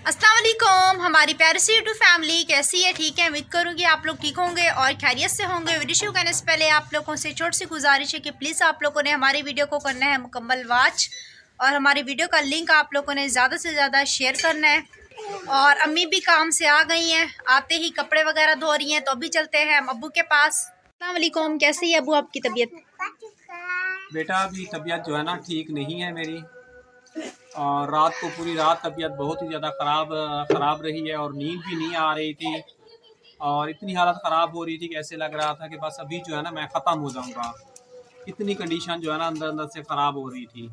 अस्सलाम वालेकुम हमारी प्यारी सी यूट्यूब फैमिली कैसी है। ठीक है, उम्मीद करूँगी आप लोग ठीक होंगे और खैरियत से होंगे। वीडियो शुरू करने से पहले आप लोगों से छोटी सी गुजारिश है कि प्लीज़ आप लोगों ने हमारी वीडियो को करना है मुकम्मल वॉच और हमारी वीडियो का लिंक आप लोगों ने ज़्यादा से ज़्यादा शेयर करना है। और अम्मी भी काम से आ गई हैं, आते ही कपड़े वगैरह धो रही हैं, तो अभी चलते हैं हम अब्बू के पास। अस्सलाम वालेकुम, कैसी है अब्बू आपकी तबीयत? बेटा अभी तबीयत जो है ना ठीक नहीं है मेरी। और रात को पूरी रात तबीयत बहुत ही ज़्यादा ख़राब रही है और नींद भी नहीं आ रही थी। और इतनी हालत ख़राब हो रही थी कि ऐसे लग रहा था कि बस अभी जो है ना मैं ख़त्म हो जाऊंगा। इतनी कंडीशन जो है ना अंदर अंदर से ख़राब हो रही थी।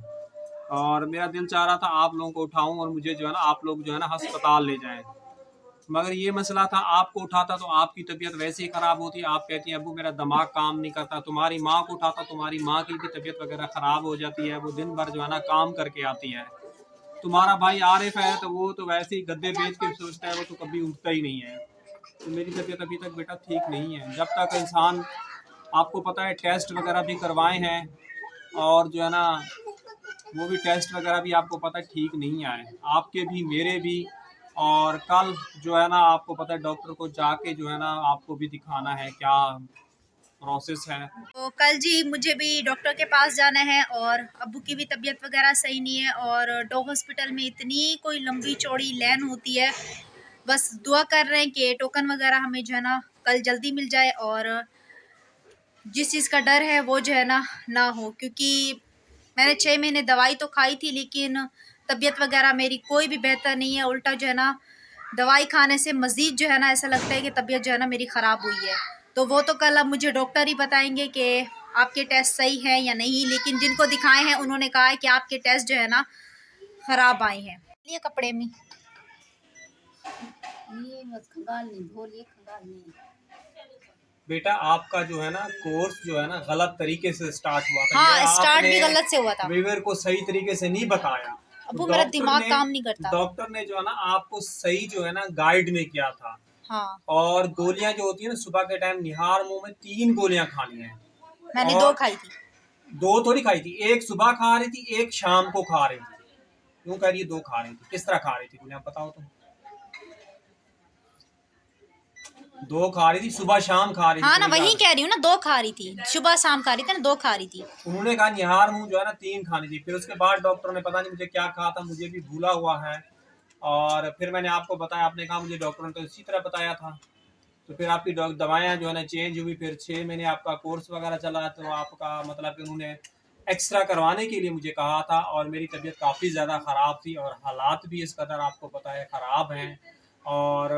और मेरा दिल चाह रहा था आप लोगों को उठाऊं और मुझे जो है ना आप लोग जो है ना अस्पताल ले जाएं। मगर ये मसला था, आपको उठाता तो आपकी तबीयत वैसे ही ख़राब होती। आप कहती हैं अबू मेरा दिमाग काम नहीं करता। तुम्हारी माँ को उठाता, तुम्हारी माँ की भी तबीयत वगैरह ख़राब हो जाती है। वो दिन भर जो है ना काम करके आती है। तुम्हारा भाई आरिफ है तो वो तो वैसे ही गद्दे बेच के सोचता है, वो तो कभी उठता ही नहीं है। तो मेरी तबीयत अभी तक बेटा ठीक नहीं है। जब तक इंसान, आपको पता है टेस्ट वगैरह भी करवाए हैं और जो है ना वो भी टेस्ट वगैरह भी आपको पता है ठीक नहीं आए, आपके भी मेरे भी। और कल जो है ना आपको पता है डॉक्टर को जाके जो है ना आपको भी दिखाना है क्या प्रोसेस है। तो कल जी मुझे भी डॉक्टर के पास जाना है और अब्बू की भी तबीयत वगैरह सही नहीं है। और डॉग हॉस्पिटल में इतनी कोई लंबी चौड़ी लाइन होती है, बस दुआ कर रहे हैं कि टोकन वगैरह हमें जो है ना कल जल्दी मिल जाए। और जिस चीज़ का डर है वो जो है ना हो, क्योंकि मैंने 6 महीने दवाई तो खाई थी लेकिन तबीयत वगैरह मेरी कोई भी बेहतर नहीं है। उल्टा जो है ना दवाई खाने से मज़ीद जो है ना ऐसा लगता है कि तबीयत जो है ना मेरी ख़राब हुई है। तो वो तो कल अब मुझे डॉक्टर ही बताएंगे कि आपके टेस्ट सही हैं या नहीं। लेकिन जिनको दिखाए हैं उन्होंने कहा है कि आपके टेस्ट जो है ना ख़राब आए हैं। ये कपड़े में ये बस खंगाल नहीं धो लिए खंगाल नहीं। बेटा आपका जो है ना कोर्स जो है ना गलत तरीके से स्टार्ट हुआ था। ये हाँ, स्टार्ट आपने भी गलत से हुआ था। वीवर को सही तरीके से नहीं बताया। तो अबू मेरा दिमाग काम नहीं करता। डॉक्टर ने जो है ना आपको सही जो है ना गाइड नहीं किया था। हाँ, और गोलियां जो होती है ना सुबह के टाइम निहार मुंह में 3 गोलियां खानी है। मैंने 2 और खाई थी। 2 थोड़ी खाई थी, एक सुबह खा रही थी, एक शाम को खा रही थी। क्यों कह रही है 2 खा रही थी? किस तरह खा रही थी गोलियां बताओ तुम। 2 खा रही थी, सुबह शाम खा रही थी हाँ ना, पूरी वही रात। कह रही हूँ ना, 2 खा रही थी, सुबह शाम खा रही थी ना, 2 खा रही थी। उन्होंने कहा निहार मुंह जो है ना 3 खानी थी। फिर उसके बाद डॉक्टर ने पता नहीं मुझे क्या कहा था, मुझे भी भूला हुआ है। और फिर मैंने आपको बताया, आपने कहा मुझे डॉक्टर ने तो इसी तरह बताया था। तो फिर आपकी दवाएं जो है ना चेंज हुई। फिर 6 महीने आपका कोर्स वगैरह चला। तो आपका मतलब कि उन्होंने एक्स्ट्रा करवाने के लिए मुझे कहा था। और मेरी तबीयत काफ़ी ज़्यादा ख़राब थी और हालात भी इस कदर आपको पता है ख़राब हैं। और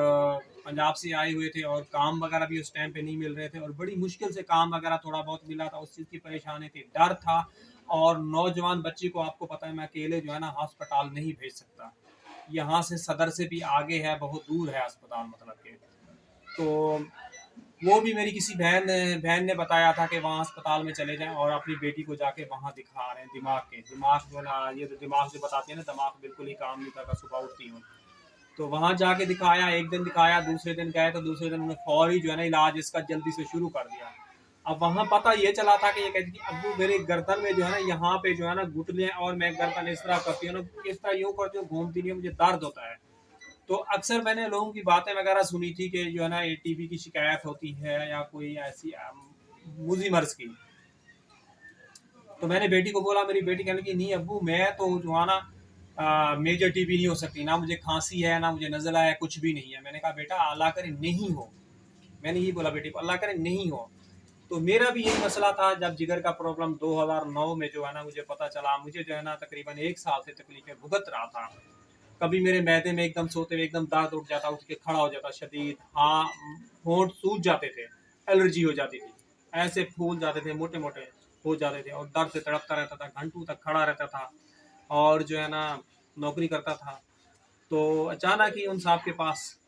पंजाब से आए हुए थे और काम वगैरह भी उस टाइम पे नहीं मिल रहे थे और बड़ी मुश्किल से काम वगैरह थोड़ा बहुत मिला था। उस चीज़ की परेशानी थी, डर था। और नौजवान बच्ची को आपको पता है मैं अकेले जो है ना अस्पताल नहीं भेज सकता। यहाँ से सदर से भी आगे है, बहुत दूर है अस्पताल मतलब के। तो वो भी मेरी किसी बहन ने बताया था कि वहाँ अस्पताल में चले जाएं और अपनी बेटी को जाके वहाँ दिखा रहे हैं। दिमाग जो ना, ये तो दिमाग जो बताते हैं ना, दिमाग बिल्कुल ही काम नहीं करता सुबह उठती हूँ। तो वहाँ जाके दिखाया, एक दिन दिखाया, दूसरे दिन गए तो दूसरे दिन उन्होंने फौरी जो है ना इलाज इसका जल्दी से शुरू कर दिया। अब वहाँ पता ये चला था कि ये कहती थी अब्बू मेरे गर्दन में जो है ना यहाँ पे जो है ना घुटने, और मैं गर्दन इस तरह करती हूँ ना, इस तरह यूँ करती हूँ, घूमती नहीं, मुझे दर्द होता है। तो अक्सर मैंने लोगों की बातें वगैरह सुनी थी कि जो है ना टीबी की शिकायत होती है या कोई ऐसी मूजी मर्ज की। तो मैंने बेटी को बोला, मेरी बेटी कहने की नहीं अब्बू मैं तो जो है ना मेजर टीबी नहीं हो सकती, ना मुझे खांसी है, ना मुझे नज़ला है, कुछ भी नहीं है। मैंने कहा बेटा अल्लाह करे नहीं हो। मैंने यही बोला बेटी को, अल्लाह करे नहीं हो। तो मेरा भी यही मसला था। जब जिगर का प्रॉब्लम 2009 में जो है ना मुझे पता चला, मुझे जो है ना तकरीबन 1 साल से तकलीफें भुगत रहा था। कभी मेरे मैदे में एकदम सोते हुए एकदम दर्द उठ जाता, उठ के खड़ा हो जाता शदीद। हाँ, होंठ सूज जाते थे, एलर्जी हो जाती थी, ऐसे फूल जाते थे, मोटे मोटे हो जाते थे और दर्द से तड़पता रहता था, घंटों तक खड़ा रहता था। और जो है ना नौकरी करता था। तो अचानक ही उन साहब के पास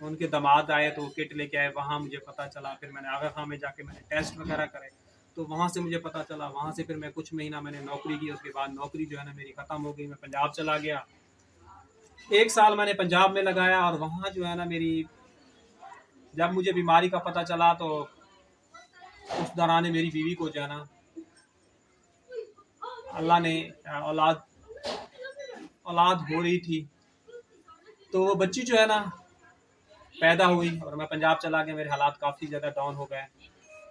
उनके दामाद आए तो किट लेके आए, वहाँ मुझे पता चला। फिर मैंने आगा खां में जाके मैंने टेस्ट वगैरह करे, तो वहाँ से मुझे पता चला। वहाँ से फिर मैं कुछ महीना मैंने नौकरी की। उसके बाद नौकरी जो है ना मेरी ख़त्म हो गई, मैं पंजाब चला गया। 1 साल मैंने पंजाब में लगाया और वहाँ जो है ना मेरी, जब मुझे बीमारी का पता चला तो उस दौरान मेरी बीवी को जो है ना अल्लाह ने औलाद औलाद हो रही थी। तो वो बच्ची जो है ना पैदा हुई और मैं पंजाब चला गया, मेरे हालात काफ़ी ज़्यादा डाउन हो गए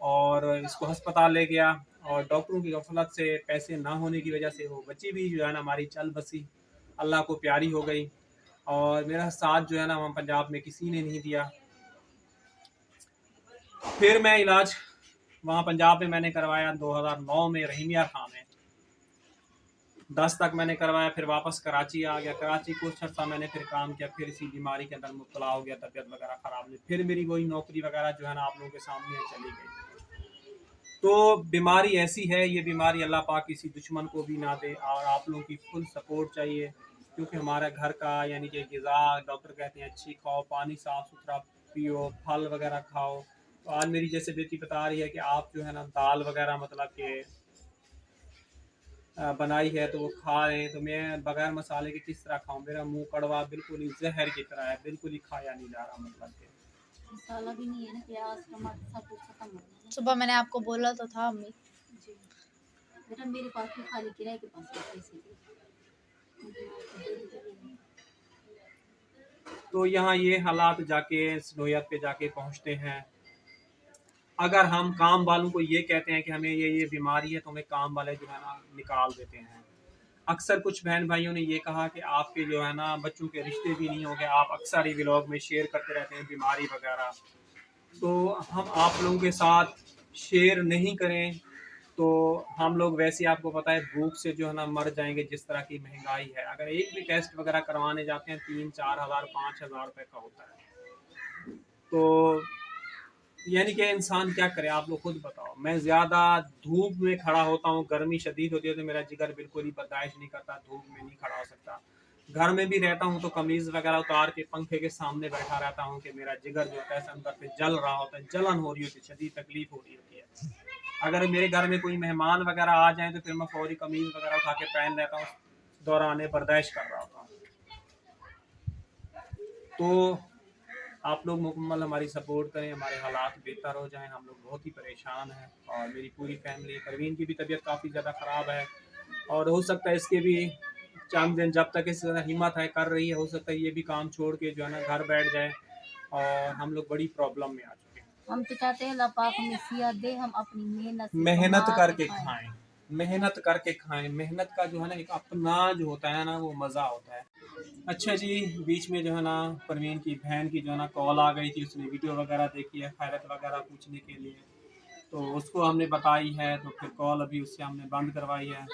और इसको अस्पताल ले गया और डॉक्टरों की गफलत से, पैसे ना होने की वजह से वो बच्ची भी जो है ना हमारी चल बसी, अल्लाह को प्यारी हो गई और मेरा साथ जो है ना वहाँ पंजाब में किसी ने नहीं दिया। फिर मैं इलाज वहाँ पंजाब में मैंने करवाया 2009 में रहीमिया खां में, 10 तक मैंने करवाया, फिर वापस कराची आ गया। कराची कुछ अर्सा मैंने फिर काम किया, फिर इसी बीमारी के अंदर मुब्तला हो गया, तबीयत वगैरह ख़राब हुई, फिर मेरी वही नौकरी वगैरह जो है ना आप लोगों के सामने चली गई। तो बीमारी ऐसी है, ये बीमारी अल्लाह पाक किसी दुश्मन को भी ना दे और आप लोगों की फुल सपोर्ट चाहिए, क्योंकि हमारा घर का यानी कि ग़िज़ा डॉक्टर कहते हैं अच्छी खाओ, पानी साफ़ सुथरा पियो, फल वगैरह खाओ। तो आज मेरी जैसे बेटी बता रही है कि आप जो है ना दाल वगैरह मतलब कि बनाई है तो वो खा रहे हैं, तो मैं बगैर मसाले के किस तरह खाऊं? मेरा मुंह कड़वा बिल्कुल ही जहर की तरह है, बिल्कुल ही खाया नहीं जा रहा मतलब कि। मसाला भी नहीं है ना, प्याज टमाटर सब कुछ खत्म हो गया सुबह मैंने आपको बोला तो था अम्मी। जी। बेटा मेरे पास भी खाली किराए के पास है पैसे थे। मुझे आपको दे दीजिए। तो यहाँ ये हालात जाके नोयत पे जाके पहुँचते हैं। अगर हम काम वालों को ये कहते हैं कि हमें ये बीमारी है, तो हमें काम वाले जो है ना निकाल देते हैं। अक्सर कुछ बहन भाइयों ने ये कहा कि आपके जो है ना बच्चों के रिश्ते भी नहीं होंगे, आप अक्सर ही व्लॉग में शेयर करते रहते हैं बीमारी वगैरह, तो हम आप लोगों के साथ शेयर नहीं करें तो हम लोग वैसे आपको पता है भूख से जो है ना मर जाएंगे, जिस तरह की महंगाई है। अगर एक भी टेस्ट वगैरह करवाने जाते हैं 3-4 हज़ार 5,000 रुपये का होता है। तो यानी कि इंसान क्या करे, आप लोग खुद बताओ। मैं ज़्यादा धूप में खड़ा होता हूँ, गर्मी शदीद होती है तो मेरा जिगर बिल्कुल ही बर्दाश्त नहीं करता, धूप में नहीं खड़ा हो सकता। घर में भी रहता हूँ तो कमीज़ वगैरह उतार के पंखे के सामने बैठा रहता हूँ कि मेरा जिगर जो होता है अंदर से जल रहा होता है, जलन हो रही होती है, शदीद तकलीफ हो रही होती है। अगर मेरे घर में कोई मेहमान वगैरह आ जाए तो फिर मैं फौरी कमीज़ वगैरह उठा के पहन लेता हूँ, दौरान बर्दाश्त कर रहा होता हूँ। तो आप लोग मुकम्मल हमारी सपोर्ट करें, हमारे हालात बेहतर हो जाएं। हम लोग बहुत ही परेशान हैं और मेरी पूरी फैमिली, परवीन की भी तबीयत काफ़ी ज़्यादा ख़राब है और हो सकता है इसके भी चंद दिन जब तक इस हिम्मत है कर रही है, हो सकता है ये भी काम छोड़ के जो है ना घर बैठ जाए और हम लोग बड़ी प्रॉब्लम में आ चुके हैं। हम तो चाहते हैं अल्लाह पाक हमें सिया दे, हम अपनी मेहनत से मेहनत कमा करके के खाएं, मेहनत करके खाएं। मेहनत का जो है ना एक अपना जो होता है ना वो मज़ा होता है। अच्छा जी, बीच में जो है ना परवीन की बहन की जो है ना कॉल आ गई थी, उसने वीडियो वगैरह देखी है खैरत वगैरह पूछने के लिए, तो उसको हमने बताई है, तो फिर कॉल अभी उससे हमने बंद करवाई है।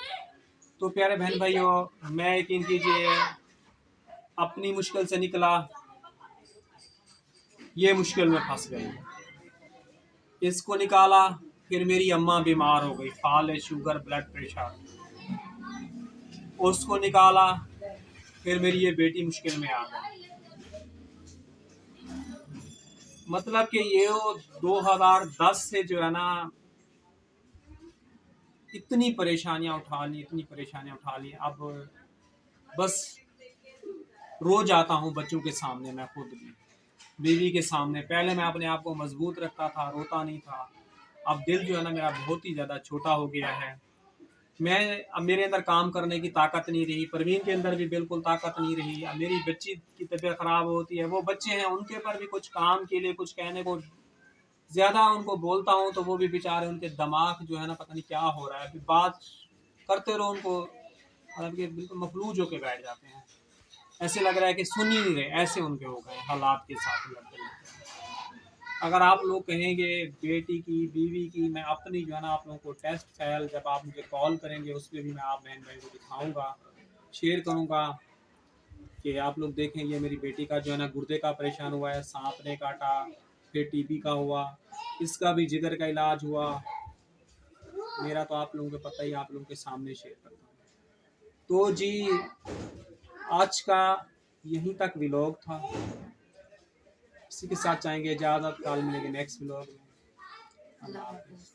तो प्यारे बहन भाइयों, मैं यकीन कीजिए अपनी मुश्किल से निकला, ये मुश्किल में फंस गई, इसको निकाला, फिर मेरी अम्मा बीमार हो गई, फाल शुगर ब्लड प्रेशर, उसको निकाला, फिर मेरी ये बेटी मुश्किल में आ गई। मतलब कि ये 2010 से जो है ना इतनी परेशानियां उठा ली, इतनी परेशानियां उठा ली। अब बस रोज आता हूँ बच्चों के सामने, मैं खुद भी बीवी के सामने। पहले मैं अपने आप को मजबूत रखता था, रोता नहीं था। अब दिल जो है ना मेरा बहुत ही ज़्यादा छोटा हो गया है। अब मेरे अंदर काम करने की ताकत नहीं रही, परवीन के अंदर भी बिल्कुल ताकत नहीं रही। अब मेरी बच्ची की तबीयत ख़राब होती है, वो बच्चे हैं उनके पर भी कुछ काम के लिए कुछ कहने को ज़्यादा उनको बोलता हूँ तो वो भी बेचारे, उनके दिमाग जो है ना पता नहीं क्या हो रहा है, फिर बात करते रहो उनको मतलब कि बिल्कुल मफलूज होके बैठ जाते हैं। ऐसे लग रहा है कि सुन ही नहीं रहे, ऐसे उनके हो गए हालात के साथ लड़ते लड़ते। अगर आप लोग कहेंगे बेटी की, बीवी की, मैं अपनी जो है ना आप लोगों को टेस्ट फाइल जब आप मुझे कॉल करेंगे उस पर भी मैं आप बहन भाई को दिखाऊंगा, शेयर करूंगा कि आप लोग देखें। ये मेरी बेटी का जो है ना गुर्दे का परेशान हुआ है, सांप ने काटा, फिर टीबी का हुआ, इसका भी जिगर का इलाज हुआ। मेरा तो आप लोगों को पता ही, आप लोगों के सामने शेयर करता हूँ। तो जी आज का यहीं तक व्लॉग था, इसी के साथ चाहेंगे इजाज़त, कल मिलेंगे नेक्स्ट व्लॉग में। अल्लाह हाफ़िज़।